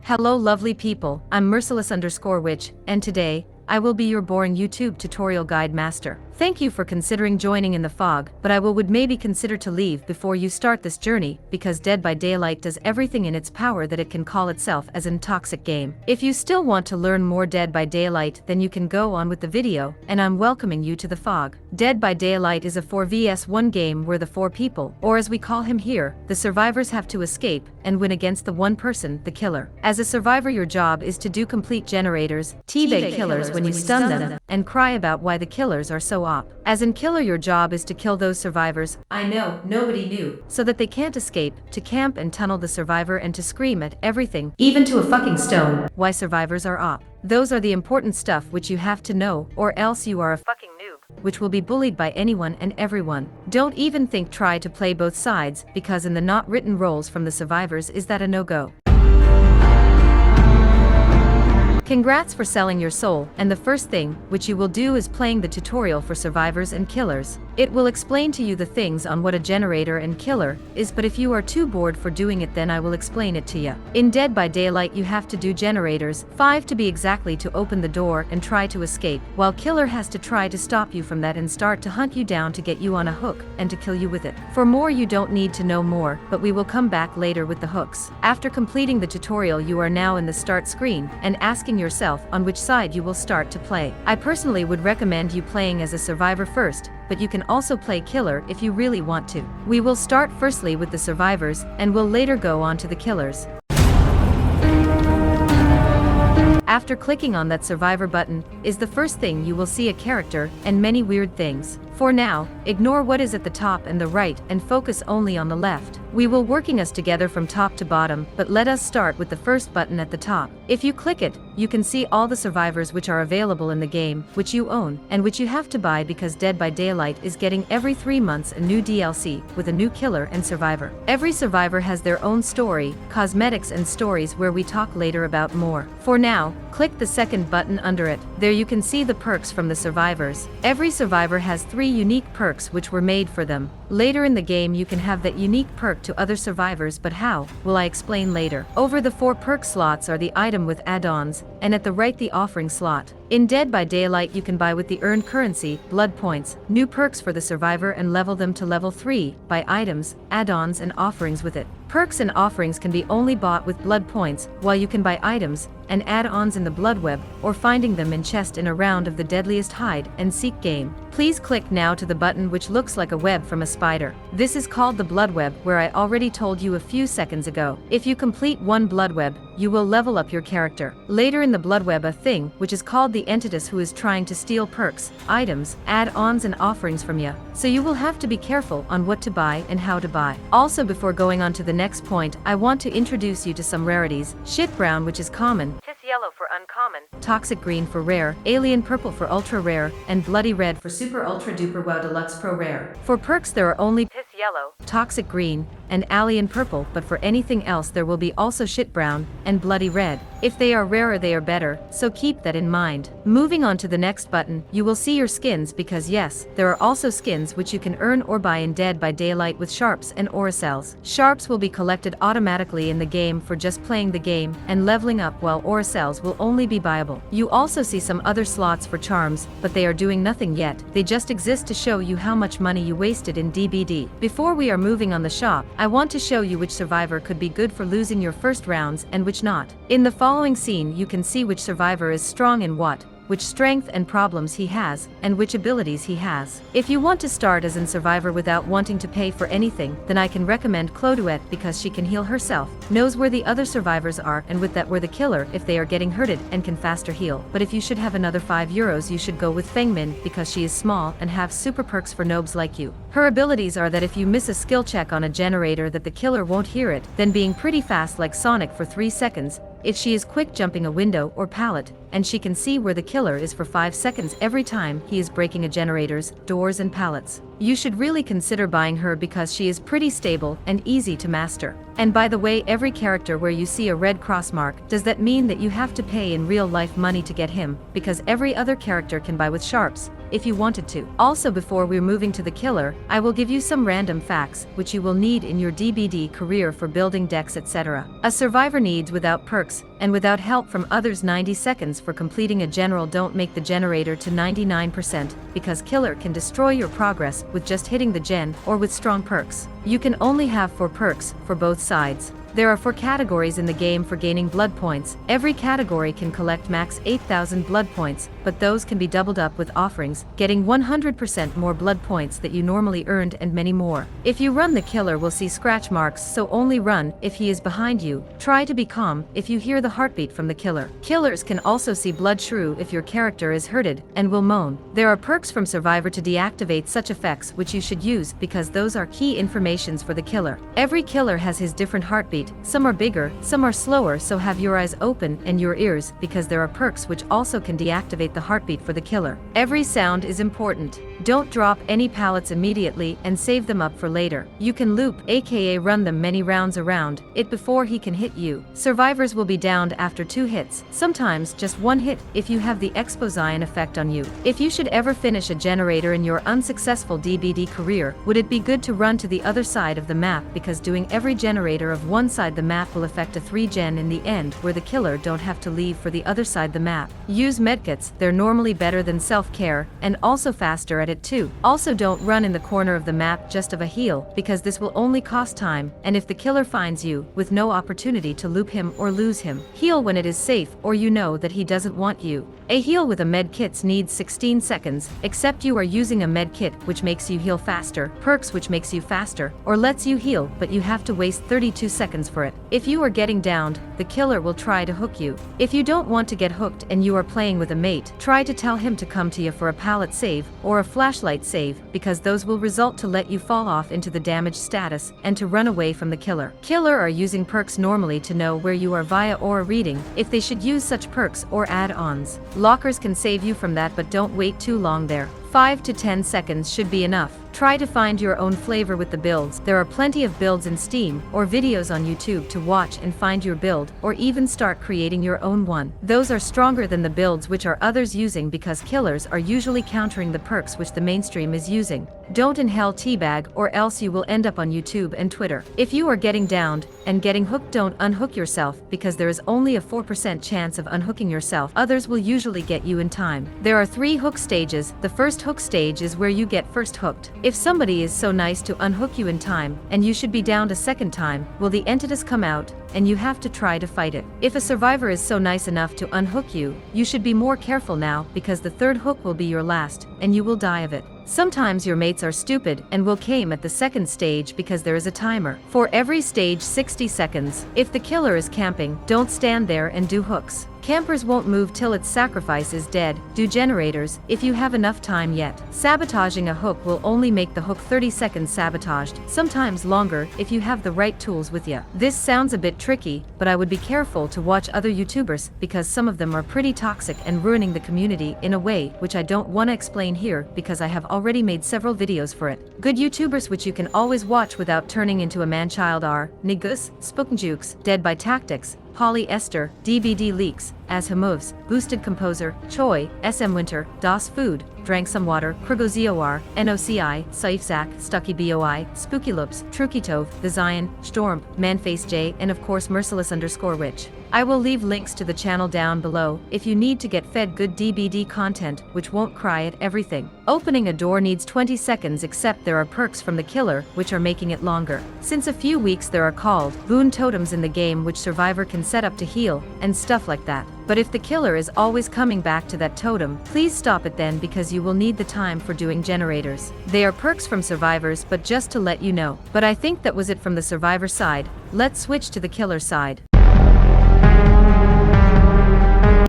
Hello lovely people, I'm merciless_witch, and today, I will be your boring YouTube tutorial guide master. Thank you for considering joining in the fog, but I would maybe consider to leave before you start this journey, because Dead by Daylight does everything in its power that it can call itself as an toxic game. If you still want to learn more Dead by Daylight, then you can go on with the video, and I'm welcoming you to the fog. Dead by Daylight is a 4vs1 game where the 4 people, or as we call him here, the survivors have to escape and win against the one person, the killer. As a survivor, your job is to do complete generators, teabag killers when you stun them, and cry about why the killers are so op. As in killer, your job is to kill those survivors, I know, nobody knew, so that they can't escape, to camp and tunnel the survivor and to scream at everything, even to a fucking stone, why survivors are op. Those are the important stuff which you have to know, or else you are a fucking noob, which will be bullied by anyone and everyone. Don't even try to play both sides, because in the not written roles from the survivors is that a no-go. Congrats for selling your soul, and the first thing which you will do is playing the tutorial for survivors and killers. It will explain to you the things on what a generator and killer is, but if you are too bored for doing it, then I will explain it to you. In Dead by Daylight you have to do generators, 5 to be exactly, to open the door and try to escape, while killer has to try to stop you from that and start to hunt you down to get you on a hook and to kill you with it. For more you don't need to know more, but we will come back later with the hooks. After completing the tutorial you are now in the start screen, and asking yourself on which side you will start to play. I personally would recommend you playing as a survivor first, but you can also play killer if you really want to. We will start firstly with the survivors, and will later go on to the killers. After clicking on that survivor button, is the first thing you will see a character, and many weird things. For now, ignore what is at the top and the right, and focus only on the left. We will working us together from top to bottom, but let us start with the first button at the top. If you click it, you can see all the survivors which are available in the game, which you own, and which you have to buy because Dead by Daylight is getting every 3 months a new DLC, with a new killer and survivor. Every survivor has their own story, cosmetics and stories where we talk later about more. For now, click the second button under it. There you can see the perks from the survivors. Every survivor has 3 unique perks which were made for them. Later in the game you can have that unique perk to other survivors, but how, will I explain later. Over the 4 perk slots are the item with add-ons, and at the right the offering slot. In Dead by Daylight you can buy with the earned currency, blood points, new perks for the survivor and level them to level 3, buy items, add-ons and offerings with it. Perks and offerings can be only bought with blood points, while you can buy items and add-ons in the blood web, or finding them in chest in a round of the deadliest hide and seek game. Please click now to the button which looks like a web from a spider. This is called the blood web, where I already told you a few seconds ago. If you complete 1 blood web, you will level up your character. Later in the blood web a thing, which is called the entity, who is trying to steal perks, items, add-ons and offerings from you. So you will have to be careful on what to buy and how to buy. Also, before going on to the next point, I want to introduce you to some rarities. Shit brown, which is common, piss yellow for uncommon, toxic green for rare, alien purple for ultra rare, and bloody red for super ultra duper wow deluxe pro rare. For perks there are only piss yellow, toxic green, and alien purple, but for anything else there will be also shit brown and bloody red. If they are rarer they are better, so keep that in mind. Moving on to the next button, you will see your skins, because yes, there are also skins which you can earn or buy in Dead by Daylight with sharps and aura cells. Sharps will be collected automatically in the game for just playing the game and leveling up, while aura cells will only be buyable. You also see some other slots for charms, but they are doing nothing yet, they just exist to show you how much money you wasted in DBD. Before we are moving on the shop, I want to show you which survivor could be good for losing your first rounds and which not. In the following scene you can see which survivor is strong in what, which strength and problems he has, and which abilities he has. If you want to start as in survivor without wanting to pay for anything, then I can recommend Claudette, because she can heal herself, knows where the other survivors are, and with that where the killer if they are getting hurted, and can faster heal. But if you should have another €5 you should go with Fengmin, because she is small and have super perks for noobs like you. Her abilities are that if you miss a skill check on a generator that the killer won't hear it, then being pretty fast like Sonic for 3 seconds, if she is quick jumping a window or pallet, and she can see where the killer is for 5 seconds every time he is breaking a generators, doors and pallets. You should really consider buying her because she is pretty stable and easy to master. And by the way, every character where you see a red cross mark, does that mean that you have to pay in real life money to get him? Because every other character can buy with sharps, if you wanted to. Also, before we're moving to the killer, I will give you some random facts, which you will need in your DBD career for building decks etc. A survivor needs without perks, and without help from others. 90 seconds for completing a general. Don't make the generator to 99%, because killer can destroy your progress with just hitting the gen or with strong perks. You can only have 4 perks for both sides. There are 4 categories in the game for gaining blood points. Every category can collect max 8,000 blood points, but those can be doubled up with offerings, getting 100% more blood points that you normally earned and many more. If you run, the killer will see scratch marks, so only run if he is behind you. Try to be calm if you hear the heartbeat from the killer. Killers can also see blood shrew if your character is hurted, and will moan. There are perks from Survivor to deactivate such effects, which you should use because those are key informations for the killer. Every killer has his different heartbeat. Some are bigger, some are slower, so have your eyes open and your ears, because there are perks which also can deactivate the heartbeat for the killer. Every sound is important. Don't drop any pallets immediately and save them up for later. You can loop, aka run them many rounds around it before he can hit you. Survivors will be downed after 2 hits, sometimes just 1 hit if you have the exposition effect on you. If you should ever finish a generator in your unsuccessful DBD career, would it be good to run to the other side of the map, because doing every generator of one side the map will affect a 3 gen in the end, where the killer don't have to leave for the other side the map. Use medkits, they're normally better than self-care, and also faster at it too. Also, don't run in the corner of the map just of a heal, because this will only cost time, and if the killer finds you, with no opportunity to loop him or lose him. Heal when it is safe, or you know that he doesn't want you. A heal with a med kit needs 16 seconds, except you are using a med kit which makes you heal faster, perks which makes you faster, or lets you heal, but you have to waste 32 seconds for it. If you are getting downed, the killer will try to hook you. If you don't want to get hooked and you are playing with a mate, try to tell him to come to you for a pallet save or a flashlight save, because those will result to let you fall off into the damage status and to run away from the killer. Killer are using perks normally to know where you are via aura reading, if they should use such perks or add-ons. Lockers can save you from that, but don't wait too long there. 5 to 10 seconds should be enough. Try to find your own flavor with the builds. There are plenty of builds in Steam or videos on YouTube to watch and find your build, or even start creating your own one. Those are stronger than the builds which are others using, because killers are usually countering the perks which the mainstream is using. Don't inhale teabag, or else you will end up on YouTube and Twitter. If you are getting downed and getting hooked, don't unhook yourself, because there is only a 4% chance of unhooking yourself. Others will usually get you in time. There are 3 hook stages. The first hook stage is where you get first hooked. If somebody is so nice to unhook you in time, and you should be downed a second time, will the entities come out, and you have to try to fight it. If a survivor is so nice enough to unhook you, you should be more careful now, because the third hook will be your last, and you will die of it. Sometimes your mates are stupid and will came at the second stage, because there is a timer. For every stage 60 seconds. If the killer is camping, don't stand there and do hooks. Campers won't move till its sacrifice is dead. Do generators, if you have enough time yet. Sabotaging a hook will only make the hook 30 seconds sabotaged, sometimes longer if you have the right tools with you. This sounds a bit tricky, but I would be careful to watch other YouTubers, because some of them are pretty toxic and ruining the community in a way which I don't want to explain here, because I have already made several videos for it. Good YouTubers which you can always watch without turning into a man-child are Nigus, Spookjukes, Dead by Tactics, Holly Esther, DBD Leaks, As Moves, Boosted Composer, Choi, SM Winter, Das Food, Drank Some Water, Krugozor, NOCI, Saifzak, Stucky BOI, Spooky Loops, Trukitov, The Zion, Storm, Manface J, and of course Merciless_Witch. I will leave links to the channel down below if you need to get fed good DBD content which won't cry at everything. Opening a door needs 20 seconds, except there are perks from the killer which are making it longer. Since a few weeks there are called boon totems in the game which survivor can set up to heal, and stuff like that. But if the killer is always coming back to that totem, please stop it then, because you will need the time for doing generators. They are perks from survivors, but just to let you know. But I think that was it from the survivor side. Let's switch to the killer side.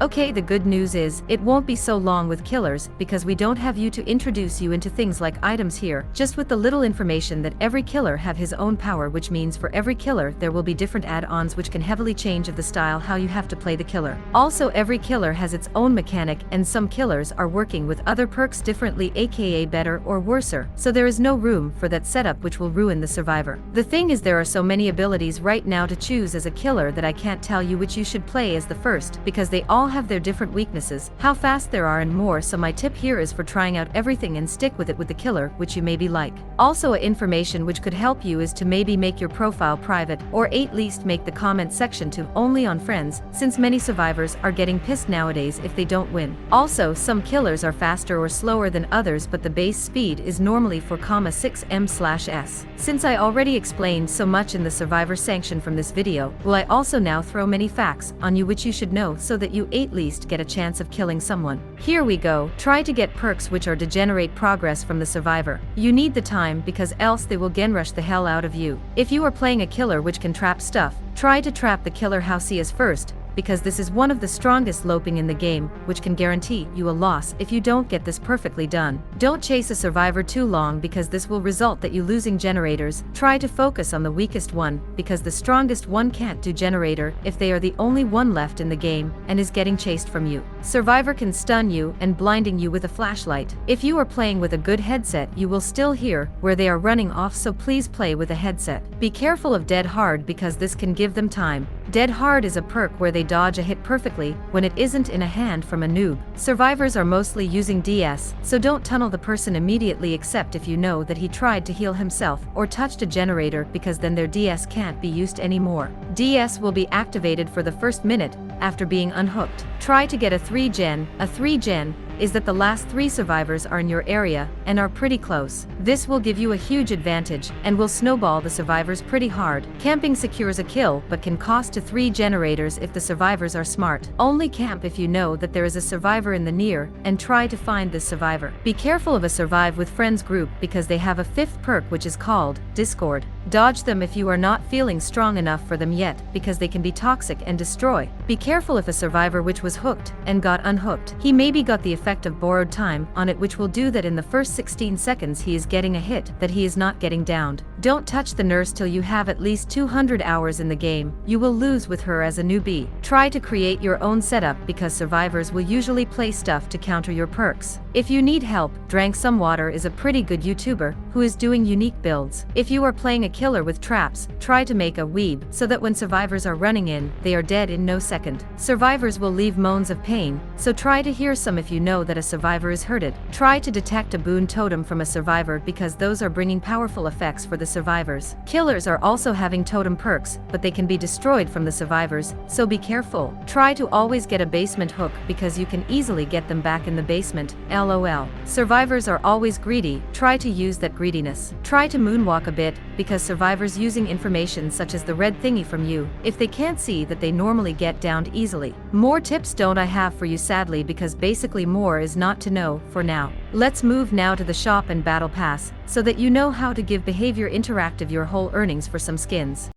Okay, the good news is, it won't be so long with killers, because we don't have you to introduce you into things like items here, just with the little information that every killer have his own power, which means for every killer there will be different add-ons which can heavily change of the style how you have to play the killer. Also, every killer has its own mechanic, and some killers are working with other perks differently, aka better or worser, so there is no room for that setup which will ruin the survivor. The thing is, there are so many abilities right now to choose as a killer that I can't tell you which you should play as the first, because they all all have their different weaknesses, how fast there are and more, so my tip here is for trying out everything and stick with it with the killer which you maybe like. Also information which could help you is to maybe make your profile private, or at least make the comment section to only on friends, since many survivors are getting pissed nowadays if they don't win. Also, some killers are faster or slower than others, but the base speed is normally 4,6 ms/s. Since I already explained so much in the survivor sanction from this video, will I also now throw many facts on you which you should know so that you at least get a chance of killing someone. Here we go. Try to get perks which are degenerate progress from the survivor. You need the time because else they will gen rush the hell out of you. If you are playing a killer which can trap stuff, try to trap the killer houseas first, because this is one of the strongest loping in the game, which can guarantee you a loss if you don't get this perfectly done. Don't chase a survivor too long because this will result that you losing generators. Try to focus on the weakest one, because the strongest one can't do generator if they are the only one left in the game and is getting chased from you. Survivor can stun you and blinding you with a flashlight. If you are playing with a good headset, you will still hear where they are running off, so please play with a headset. Be careful of dead hard because this can give them time. Dead hard is a perk where they dodge a hit perfectly when it isn't in a hand from a noob. Survivors are mostly using DS, so don't tunnel the person immediately except if you know that he tried to heal himself or touched a generator, because then their DS can't be used anymore. DS will be activated for the first minute after being unhooked. Try to get a 3-gen. A 3-gen is that the last 3 survivors are in your area and are pretty close. This will give you a huge advantage and will snowball the survivors pretty hard. Camping secures a kill but can cost to 3 generators if the survivors are smart. Only camp if you know that there is a survivor in the near and try to find this survivor. Be careful of a survive with friends group because they have a 5th perk which is called Discord. Dodge them if you are not feeling strong enough for them yet, because they can be toxic and destroy. Be careful if a survivor which was hooked and got unhooked. He maybe got the effect of borrowed time on it, which will do that in the first 16 seconds he is getting a hit that he is not getting downed. Don't touch the nurse till you have at least 200 hours in the game. You will lose with her as a newbie. Try to create your own setup because survivors will usually play stuff to counter your perks. If you need help, Drank Some Water is a pretty good YouTuber who is doing unique builds. If you are playing a killer with traps, try to make a weeb so that when survivors are running in, they are dead in no second. Survivors will leave moans of pain, so try to hear some if you know that a survivor is hurted. Try to detect a boon totem from a survivor because those are bringing powerful effects for the survivors. Killers are also having totem perks, but they can be destroyed from the survivors, so be careful. Try to always get a basement hook because you can easily get them back in the basement. LOL. Survivors are always greedy. Try to use that greediness. Try to moonwalk a bit because survivors using information such as the red thingy from you if they can't see that they normally get downed easily. More tips don't I have for you sadly, because basically more is not to know for now. Let's move now to the shop and battle pass so that you know how to give behavior interactive your whole earnings for some skins.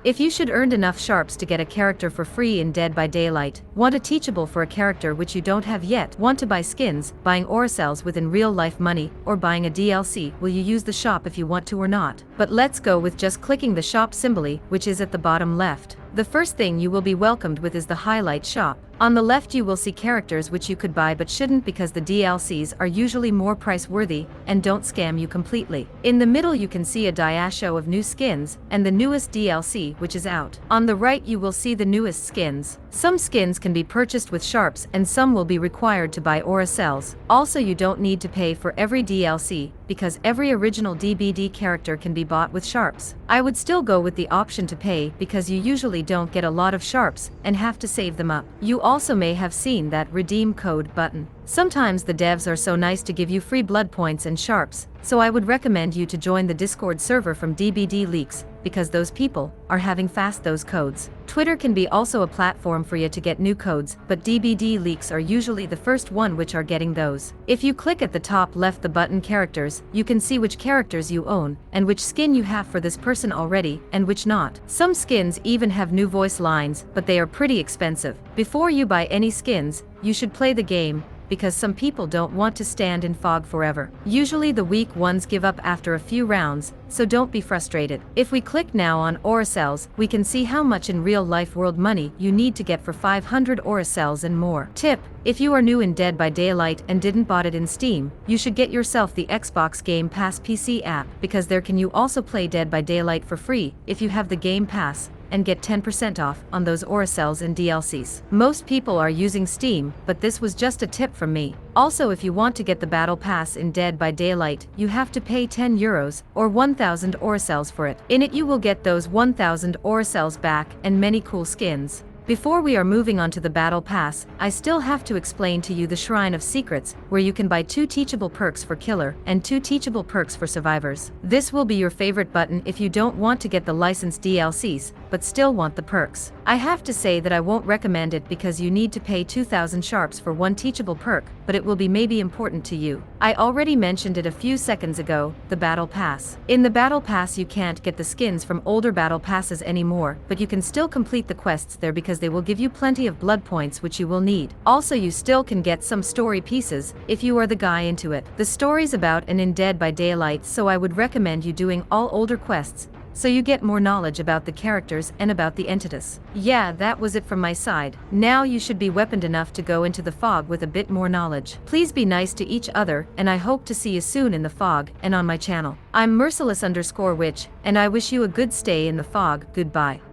If you should earn enough sharps to get a character for free in Dead by Daylight, want a teachable for a character which you don't have yet, want to buy skins, buying aura cells within real life money, or buying a DLC, will you use the shop if you want to or not? But let's go with just clicking the shop symbol, which is at the bottom left. The first thing you will be welcomed with is the highlight shop. On the left you will see characters which you could buy but shouldn't because the DLCs are usually more price worthy and don't scam you completely. In the middle you can see a diashow of new skins and the newest DLC which is out. On the right you will see the newest skins. Some skins can be purchased with sharps and some will be required to buy aura cells. Also you don't need to pay for every DLC because every original DBD character can be bought with sharps. I would still go with the option to pay because you usually don't get a lot of sharps and have to save them up. You also may have seen that redeem code button. Sometimes the devs are so nice to give you free blood points and sharps, so I would recommend you to join the Discord server from DBD Leaks, because those people are having fast those codes. Twitter can be also a platform for you to get new codes, but DBD Leaks are usually the first one which are getting those. If you click at the top left the button characters, you can see which characters you own, and which skin you have for this person already, and which not. Some skins even have new voice lines, but they are pretty expensive. Before you buy any skins, you should play the game, because some people don't want to stand in fog forever. Usually the weak ones give up after a few rounds, so don't be frustrated. If we click now on aura cells, we can see how much in real life world money you need to get for 500 aura cells and more. Tip: if you are new in Dead by Daylight and didn't bought it in Steam, you should get yourself the Xbox Game Pass PC app, because there can you also play Dead by Daylight for free if you have the Game Pass, and get 10% off on those aura cells and DLCs. Most people are using Steam, but this was just a tip from me. Also, if you want to get the battle pass in Dead by Daylight, you have to pay €10 or 1000 aura cells for it. In it you will get those 1000 aura cells back and many cool skins. Before we are moving on to the Battle Pass, I still have to explain to you the Shrine of Secrets, where you can buy 2 teachable perks for Killer and 2 teachable perks for Survivors. This will be your favorite button if you don't want to get the licensed DLCs, but still want the perks. I have to say that I won't recommend it because you need to pay 2000 sharps for 1 teachable perk, but it will be maybe important to you. I already mentioned it a few seconds ago, the Battle Pass. In the Battle Pass you can't get the skins from older Battle Passes anymore, but you can still complete the quests there because they will give you plenty of blood points which you will need. Also, you still can get some story pieces if you are the guy into it. The story's about and in Dead by Daylight, so I would recommend you doing all older quests so you get more knowledge about the characters and about the entities. Yeah, that was it from my side. Now you should be weaponed enough to go into the fog with a bit more knowledge. Please be nice to each other, and I hope to see you soon in the fog and on my channel. I'm merciless_witch, and I wish you a good stay in the fog. Goodbye.